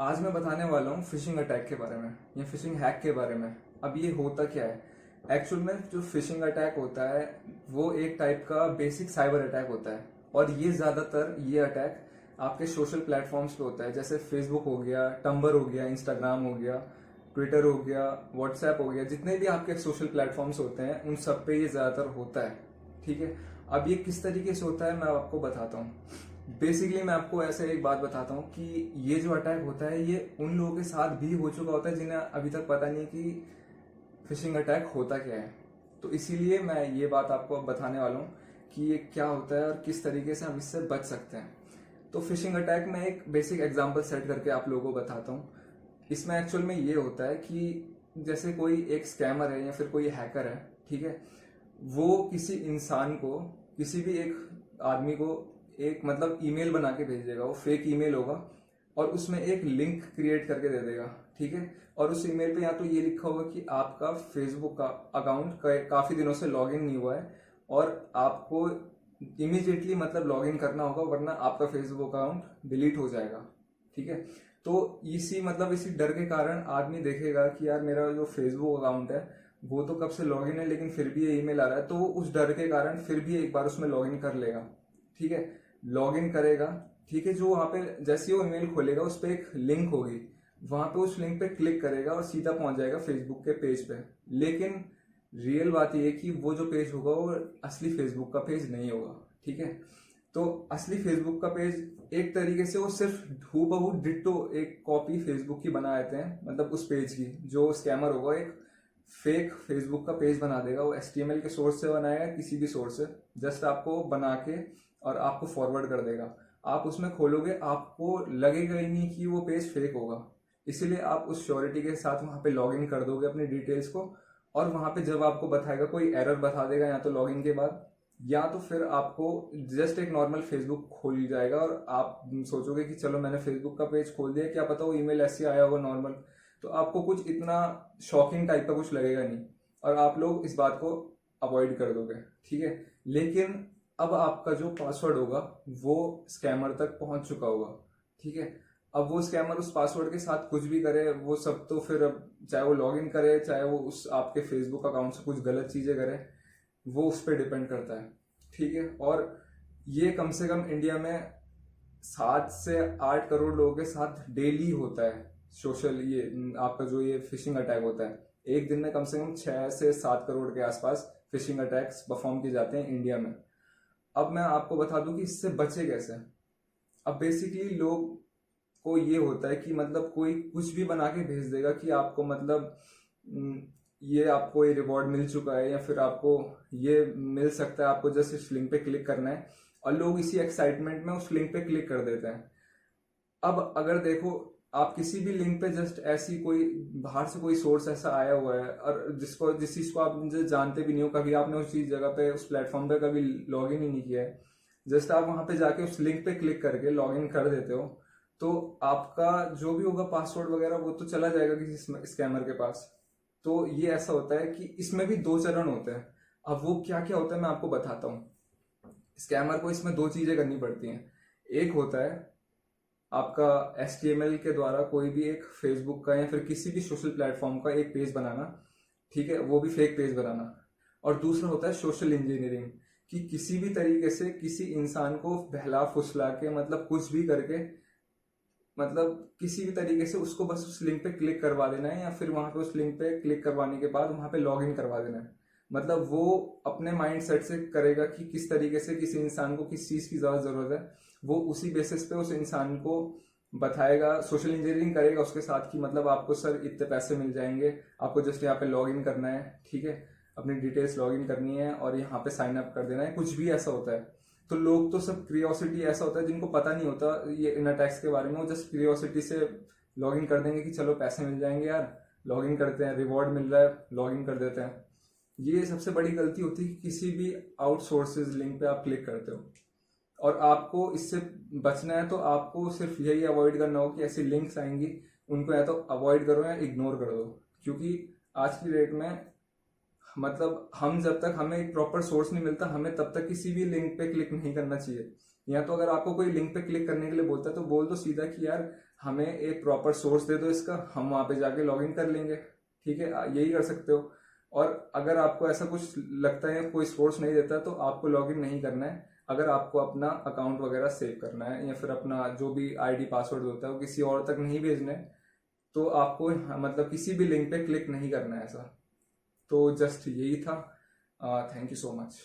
आज मैं बताने वाला हूँ फिशिंग अटैक के बारे में या फिशिंग हैक के बारे में। अब ये होता क्या है? एक्चुअल में जो फिशिंग अटैक होता है वो एक टाइप का बेसिक साइबर अटैक होता है, और ये ज़्यादातर ये अटैक आपके सोशल प्लेटफॉर्म्स पे होता है, जैसे फेसबुक हो गया, टम्बर हो गया, इंस्टाग्राम हो गया, ट्विटर हो गया, व्हाट्सएप हो गया। जितने भी आपके सोशल प्लेटफॉर्म्स होते हैं उन सब पे ये ज़्यादातर होता है। ठीक है, अब ये किस तरीके से होता है मैं आपको बताता हूँ। बेसिकली मैं आपको ऐसे एक बात बताता हूँ कि ये जो अटैक होता है ये उन लोगों के साथ भी हो चुका होता है जिन्हें अभी तक पता नहीं कि फिशिंग अटैक होता क्या है। तो इसीलिए मैं ये बात आपको अब बताने वाला हूँ कि ये क्या होता है और किस तरीके से हम इससे बच सकते हैं। तो फिशिंग अटैक में एक बेसिक एग्जांपल सेट करके आप लोगों को बताता हूँ। इसमें एक्चुअल में ये होता है कि जैसे कोई एक स्कैमर है या फिर कोई हैकर है, ठीक है, वो किसी इंसान को, किसी भी एक आदमी को एक मतलब ईमेल बना के भेज देगा। वो फेक ईमेल होगा और उसमें एक लिंक क्रिएट करके दे देगा। ठीक है, और उस ईमेल पे या तो ये लिखा होगा कि आपका फेसबुक का अकाउंट काफी दिनों से लॉगिन नहीं हुआ है और आपको इमीडिएटली मतलब लॉगिन करना होगा, वरना आपका फेसबुक अकाउंट डिलीट हो जाएगा। ठीक है, तो इसी डर के कारण आदमी देखेगा कि यार मेरा जो फेसबुक अकाउंट है वो तो कब से लॉगिन है लेकिन फिर भी ये ईमेल आ रहा है, तो वो उस डर के कारण फिर भी एक बार उसमें लॉगिन कर लेगा। ठीक है, लॉगिन करेगा। ठीक है, जो वहां पे जैसे ही वो ईमेल खोलेगा उस पर एक लिंक होगी, वहां पे उस लिंक पे क्लिक करेगा और सीधा पहुंच जाएगा फेसबुक के पेज पे। लेकिन रियल बात यह है कि वो जो पेज होगा वो असली फेसबुक का पेज नहीं होगा। ठीक है, तो असली फेसबुक का पेज एक तरीके से वो सिर्फ हूबहू डिट्टो एक कॉपी फेसबुक की बना देते हैं, मतलब उस पेज की। जो स्कैमर होगा एक फेक फेसबुक का पेज बना देगा, वो HTML के सोर्स से बनाएगा, किसी भी सोर्स से जस्ट आपको बना के और आपको फॉरवर्ड कर देगा। आप उसमें खोलोगे, आपको लगेगा ही नहीं कि वो पेज फेक होगा। इसीलिए आप उस श्योरिटी के साथ वहां पे लॉग इन कर दोगे अपनी डिटेल्स को, और वहां पे जब आपको बताएगा कोई एरर बता देगा या तो लॉगिन के बाद, या तो फिर आपको जस्ट एक नॉर्मल फेसबुक खोल जाएगा और आप सोचोगे कि चलो मैंने फेसबुक का पेज खोल दिया, क्या पता वो ईमेल ऐसे आया होगा नॉर्मल। तो आपको कुछ इतना शॉकिंग टाइप का कुछ लगेगा नहीं और आप लोग इस बात को अवॉइड कर दोगे। ठीक है, लेकिन अब आपका जो पासवर्ड होगा वो स्कैमर तक पहुंच चुका होगा। ठीक है, अब वो स्कैमर उस पासवर्ड के साथ कुछ भी करे, वो सब तो फिर अब चाहे वो लॉगिन करे, चाहे वो उस आपके फेसबुक अकाउंट से कुछ गलत चीजें करे, वो उस पर डिपेंड करता है। ठीक है, और ये कम से कम इंडिया में 7 से 8 करोड़ लोगों के साथ डेली होता है। सोशल ये आपका जो ये फिशिंग अटैक होता है, एक दिन में कम से कम 6 से 7 करोड़ के आसपास फिशिंग अटैक्स परफॉर्म किए जाते हैं इंडिया में। अब मैं आपको बता दूं कि इससे बचे कैसे। अब बेसिकली लोग को ये होता है कि मतलब कोई कुछ भी बना के भेज देगा कि आपको मतलब ये आपको ये रिवॉर्ड मिल चुका है या फिर आपको ये मिल सकता है, आपको जस्ट इस लिंक पे क्लिक करना है, और लोग इसी एक्साइटमेंट में उस लिंक पे क्लिक कर देते हैं। अब अगर देखो, आप किसी भी लिंक पे जस्ट ऐसी कोई बाहर से कोई सोर्स ऐसा आया हुआ है और जिस चीज को आप जानते भी नहीं हो, कभी आपने उस चीज जगह पे उस प्लेटफॉर्म पे कभी लॉग इन ही नहीं किया है, जस्ट आप वहां पे जाके उस लिंक पे क्लिक करके लॉग इन कर देते हो, तो आपका जो भी होगा पासवर्ड वगैरह वो तो चला जाएगा किसी स्कैमर के पास। तो ये ऐसा होता है कि इसमें भी 2 चरण होते हैं। अब वो क्या क्या होता है मैं आपको बताता हूँ। स्कैमर को इसमें 2 चीजें करनी पड़ती हैं। एक होता है आपका HTML के द्वारा कोई भी एक फेसबुक का या फिर किसी भी सोशल प्लेटफॉर्म का एक पेज बनाना, ठीक है, वो भी फेक पेज बनाना। और दूसरा होता है सोशल इंजीनियरिंग, कि किसी भी तरीके से किसी इंसान को बहला फुसला के मतलब कुछ भी करके, मतलब किसी भी तरीके से उसको बस उस लिंक पे क्लिक करवा देना है, या फिर वहां पे उस लिंक पे क्लिक करवाने के बाद वहां पे लॉग इन करवा देना है। मतलब वो अपने माइंड सेट से करेगा कि किस तरीके से किसी इंसान को किस चीज की ज्यादा जरूरत है, वो उसी बेसिस पे उस इंसान को बताएगा, सोशल इंजीनियरिंग करेगा उसके साथ कि मतलब आपको सर इतने पैसे मिल जाएंगे, आपको जस्ट यहाँ पे लॉग इन करना है, ठीक है, अपनी डिटेल्स लॉग इन करनी है और यहाँ पे साइन अप कर देना है, कुछ भी ऐसा होता है। तो लोग तो सब क्रियोसिटी, ऐसा होता है जिनको पता नहीं होता ये इन अटैक्स के बारे में, वो जस्ट क्रियोसिटी से लॉग इन कर देंगे कि चलो पैसे मिल जाएंगे यार, लॉग इन करते हैं, रिवॉर्ड मिल रहा है, लॉग इन कर देते हैं। ये सबसे बड़ी गलती होती है कि किसी भी आउटसोर्सेज लिंक पे आप क्लिक करते हो, और आपको इससे बचना है तो आपको सिर्फ यही अवॉइड करना हो कि ऐसी लिंक्स आएंगी उनको या तो अवॉइड करो या इग्नोर कर दो। क्योंकि आज की डेट में मतलब हम जब तक हमें एक प्रॉपर सोर्स नहीं मिलता, हमें तब तक किसी भी लिंक पे क्लिक नहीं करना चाहिए। या तो अगर आपको कोई लिंक पे क्लिक करने के लिए बोलता है तो बोल दो सीधा कि यार हमें एक प्रॉपर सोर्स दे दो इसका, हम वहां पे जाके लॉग इन कर लेंगे। ठीक है, यही कर सकते हो। और अगर आपको ऐसा कुछ लगता है कोई सोर्स नहीं देता तो आपको लॉग इन नहीं करना है। अगर आपको अपना अकाउंट वगैरह सेव करना है या फिर अपना जो भी आईडी पासवर्ड होता है वो किसी और तक नहीं भेजना है, तो आपको मतलब किसी भी लिंक पे क्लिक नहीं करना है ऐसा। तो जस्ट यही था। Thank you so much.